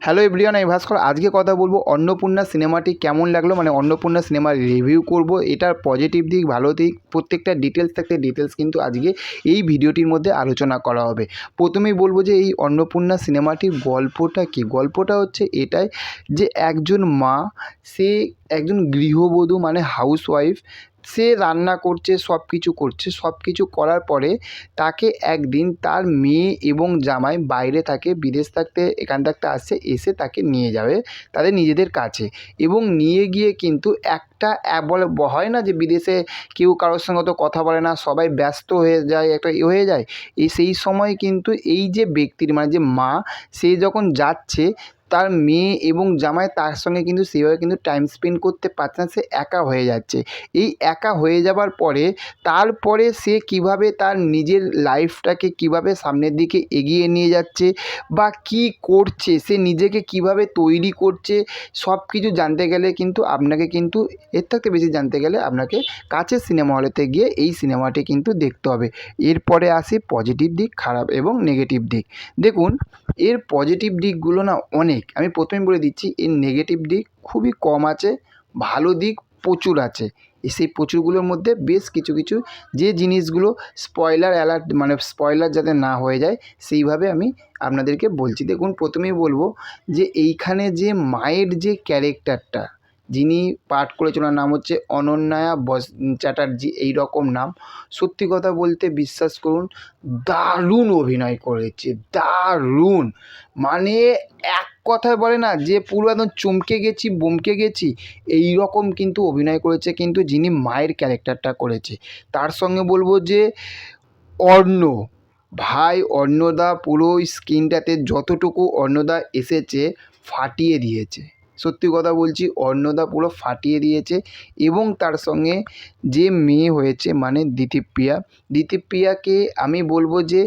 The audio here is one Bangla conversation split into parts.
হ্যালো এভরিওয়ান, আমি ভাস্কর। আজকে কথা বলবো অন্নপূর্ণা সিনেমাটি কেমন লাগলো, মানে অন্নপূর্ণা সিনেমার রিভিউ করব। এটার পজিটিভ দিক, ভালো দিক, প্রত্যেকটা ডিটেলস থাকতে ডিটেলস কিন্তু আজকে এই ভিডিওটির মধ্যে আলোচনা করা হবে। প্রথমেই বলবো যে এই অন্নপূর্ণা সিনেমাটির গল্পটা কী। গল্পটা হচ্ছে এটাই যে একজন মা, সে একজন গৃহবধূ মানে হাউসওয়াইফ, সে রান্না করছে, সব কিছু করার পরে তাকে একদিন তার মেয়ে এবং জামাই বাইরে থাকে, বিদেশ থাকতে এখান থাকতে আসছে, এসে তাকে নিয়ে যাবে তাদের নিজেদের কাছে। এবং নিয়ে গিয়ে কিন্তু একটা বলে হয় না যে বিদেশে কেউ কারোর সঙ্গে অত কথা বলে না, সবাই ব্যস্ত হয়ে যায়, একটা হয়ে যায়। সেই সময় কিন্তু এই যে ব্যক্তির মানে যে মা, সে যখন যাচ্ছে তার মেয়ে এবং জামাই তার সঙ্গে কিন্তু সেভাবে কিন্তু টাইম স্পেন্ড করতে পারছে না, সে একা হয়ে যাচ্ছে। এই একা হয়ে যাবার পরে তারপরে সে কীভাবে তার নিজের লাইফটাকে কীভাবে সামনের দিকে এগিয়ে নিয়ে যাচ্ছে বা কী করছে, সে নিজেকে কীভাবে তৈরি করছে, সব কিছু জানতে গেলে কিন্তু আপনাকে কিন্তু এর থেকে বেশি জানতে গেলে আপনাকে কাছের সিনেমা হলেতে গিয়ে এই সিনেমাটি কিন্তু দেখতে হবে। এরপরে আসি পজিটিভ দিক, খারাপ এবং নেগেটিভ দিক। দেখুন, এর পজিটিভ দিকগুলো না অনেক। আমি প্রথমেই বলে দিচ্ছি, এর নেগেটিভ দিক খুবই কম আছে, ভালো দিক প্রচুর আছে। সেই প্রচুরগুলোর মধ্যে বেশ কিছু যে জিনিসগুলো স্পয়লার অ্যালার্ট, মানে স্পয়লার যাতে না হয়ে যায় সেইভাবে আমি আপনাদেরকে বলছি। দেখুন, প্রথমেই বলবো যে এইখানে যে মায়ের যে ক্যারেক্টারটা, যিনি পাঠ করেছেন ওনার নাম হচ্ছে অনন্যা চ্যাটার্জি, এই রকম নাম। সত্যি কথা বলতে বিশ্বাস করুন, দারুণ অভিনয় করেছে, দারুণ। মানে এক কথায় বলে না যে পুরো একদম চমকে গেছি, বমকে গেছি, এই রকম কিন্তু অভিনয় করেছে কিন্তু যিনি মায়ের ক্যারেক্টারটা করেছে। তার সঙ্গে বলবো যে অর্ণ, ভাই অর্ণদা পুরো স্ক্রিনটাতে যতটুকু অর্ণদা এসেছে ফাটিয়ে দিয়েছে। সত্যি কথা বলছি, অর্ণদা পুরো ফাটিয়ে দিয়েছে। এবং তার সঙ্গে যে মেয়ে হয়েছে মানে দিতিপ্রিয়াকে আমি বলবো যে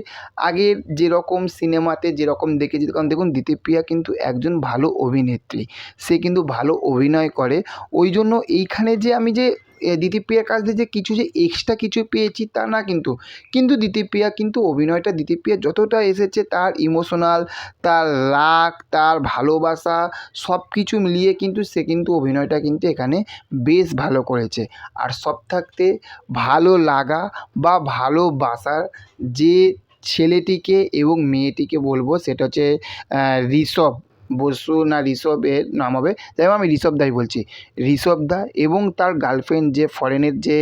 আগের যেরকম সিনেমাতে যেরকম দেখেছি, কারণ দেখুন দিতিপ্রিয়া কিন্তু একজন ভালো অভিনেত্রী, সে কিন্তু ভালো অভিনয় করে। ওই জন্য এইখানে যে আমি যে দিতিপ্রিয়ার কাছ থেকে যে কিছু যে এক্সট্রা কিছু পেয়েছি তা না, কিন্তু দিতিপ্রিয়া কিন্তু অভিনয়টা দিতিপ্রিয়া যতটা এসেছে, তার ইমোশনাল, তার রাগ, তার ভালোবাসা, সব কিছু মিলিয়ে কিন্তু সে কিন্তু অভিনয়টা কিন্তু এখানে বেশ ভালো করেছে। আর সব থাকতে ভালো লাগা বা ভালোবাসার যে ছেলেটিকে এবং মেয়েটিকে বলবো, সেটা হচ্ছে ঋষভ বসু, না ঋষভের নাম হবে, যাই হোক আমি ঋষভ দাই বলছি, ঋষভ দা এবং তার গার্লফ্রেন্ড যে ফরেনের যে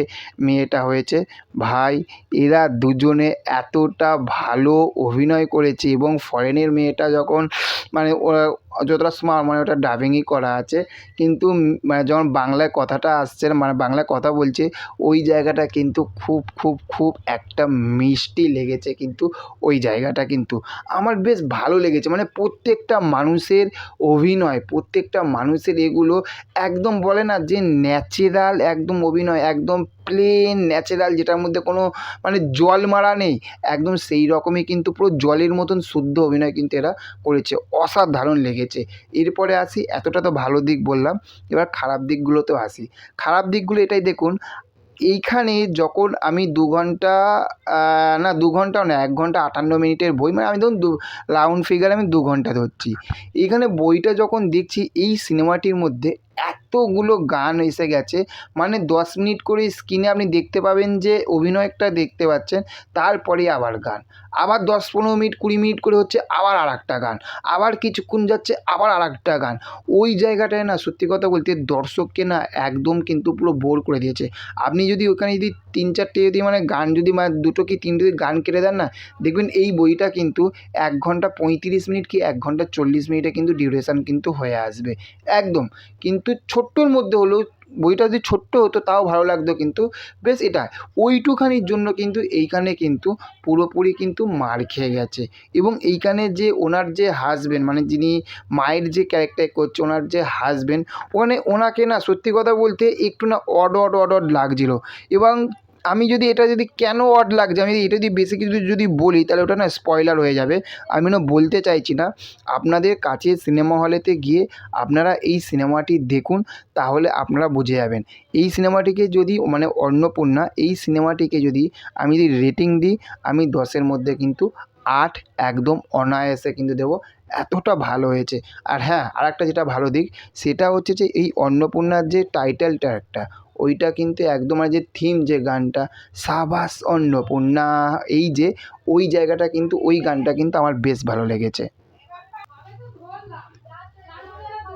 মেয়েটা হয়েছে, ভাই এরা দুজনে এতটা ভালো অভিনয় করেছে। এবং ফরেনের মেয়েটা যখন মানে যতটা স্মার্ট, মানে ওটা ডাবিংই করা আছে, কিন্তু মানে যখন বাংলায় কথাটা আসছে, মানে বাংলায় কথা বলছে, ওই জায়গাটা কিন্তু খুব একটা মিষ্টি লেগেছে। কিন্তু ওই জায়গাটা কিন্তু আমার বেশ ভালো লেগেছে। মানে প্রত্যেকটা মানুষের অভিনয়, প্রত্যেকটা মানুষের এগুলো একদম বলে না যে ন্যাচারাল একদম অভিনয়, একদম প্লেন ন্যাচারাল, যেটার মধ্যে কোনো মানে জল মারা নেই, একদম সেই রকমই কিন্তু পুরো জলের মতন শুদ্ধ অভিনয় কিন্তু এরা করেছে। অসাধারণ লেগেছে। এরপরে আসি, এতটা তো ভালো দিক বললাম, এবার খারাপ দিকগুলোতেও আসি। খারাপ দিকগুলো এটাই, দেখুন এইখানে যখন আমি 2 ঘন্টা, না 2 ঘন্টাও না, 1 ঘন্টা 58 মিনিটের বই, মানে আমি ধরুন রাউন্ড ফিগার আমি 2 ঘন্টা ধরছি। এইখানে বইটা যখন দেখছি, এই সিনেমাটির মধ্যে এতগুলো গান এসে গেছে, মানে 10 মিনিট করে স্ক্রিনে আপনি দেখতে পাবেন যে অভিনয়টা দেখতে পাচ্ছেন, তারপরে আবার গান, আবার 10-15 মিনিট 20 মিনিট করে হচ্ছে, আবার আরেকটা গান, আবার কিছুক্ষণ যাচ্ছে, আবার আরেকটা গান। ওই জায়গাটায় না সত্যি কথা বলতে দর্শককে না একদম কিন্তু পুরো বোর করে দিয়েছে। আপনি যদি ওখানে যদি 3-4টে যদি মানে গান যদি মানে 2টো কি 3টে যদি গান কেটে দেন না, দেখবেন এই বইটা কিন্তু 1 ঘন্টা 35 মিনিট কি 1 ঘন্টা 40 মিনিটে কিন্তু ডিউরেশান কিন্তু হয়ে আসবে একদম। কিন্তু ছোট্টর মধ্যে হলেও বইটা যদি ছোট্ট হতো তাও ভালো লাগতো, কিন্তু বেশ এটা ওইটুখানির জন্য কিন্তু এইখানে কিন্তু পুরোপুরি কিন্তু মার খেয়ে গেছে। এবং এইখানে যে ওনার যে হাজব্যান্ড, মানে যিনি মায়ের যে ক্যারেক্টার করছে, ওনার যে হাজব্যান্ড, ওখানে ওনাকে না সত্যি কথা বলতে একটু না অড লাগছিলো। এবং আমি যদি এটা যদি কেন অড লাগছে, আমি এটা যদি বেশি কিছু যদি বলি তাহলে ওটা না স্পয়লার হয়ে যাবে। আমি না বলতে চাইছি না। আপনাদের কাছে সিনেমা হলেতে গিয়ে আপনারা এই সিনেমাটি দেখুন, তাহলে আপনারা বুঝে যাবেন। এই সিনেমাটিকে যদি মানে অন্নপূর্ণা, এই সিনেমাটিকে যদি আমি যদি রেটিং দিই, আমি 10-এর মধ্যে কিন্তু 8 একদম অনায়াসে কিন্তু দেবো। এতটা ভালো হয়েছে। আর হ্যাঁ, আরেকটা যেটা ভালো দিক সেটা হচ্ছে যে এই অন্নপূর্ণার যে টাইটেল ট্র্যাকটা ওইটা কিন্তু একদম যে থিম যে গানটা সাবাস অন্নপূর্ণা, এই যে ওই জায়গাটা কিন্তু ওই গানটা কিন্তু আমার বেশ ভালো লেগেছে।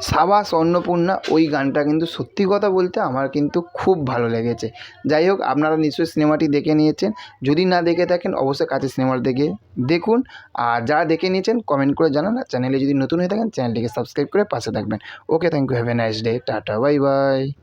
সাবাস অন্নপূর্ণা ওই গানটা কিন্তু সত্যি কথা বলতে আমার কিন্তু খুব ভালো লেগেছে। যাই হোক, আপনারা নিশ্চয়ই সিনেমাটি দেখে নিয়েছেন। যদি না দেখে থাকেন অবশ্যই কাছে সিনেমাটা দেখে দেখুন। আর যারা দেখে নিয়েছেন কমেন্ট করে জানান। আর চ্যানেলে যদি নতুন হয়ে থাকেন চ্যানেলটিকে সাবস্ক্রাইব করে পাশে থাকবেন। Okay, thank you, have a nice day, tata, bye by.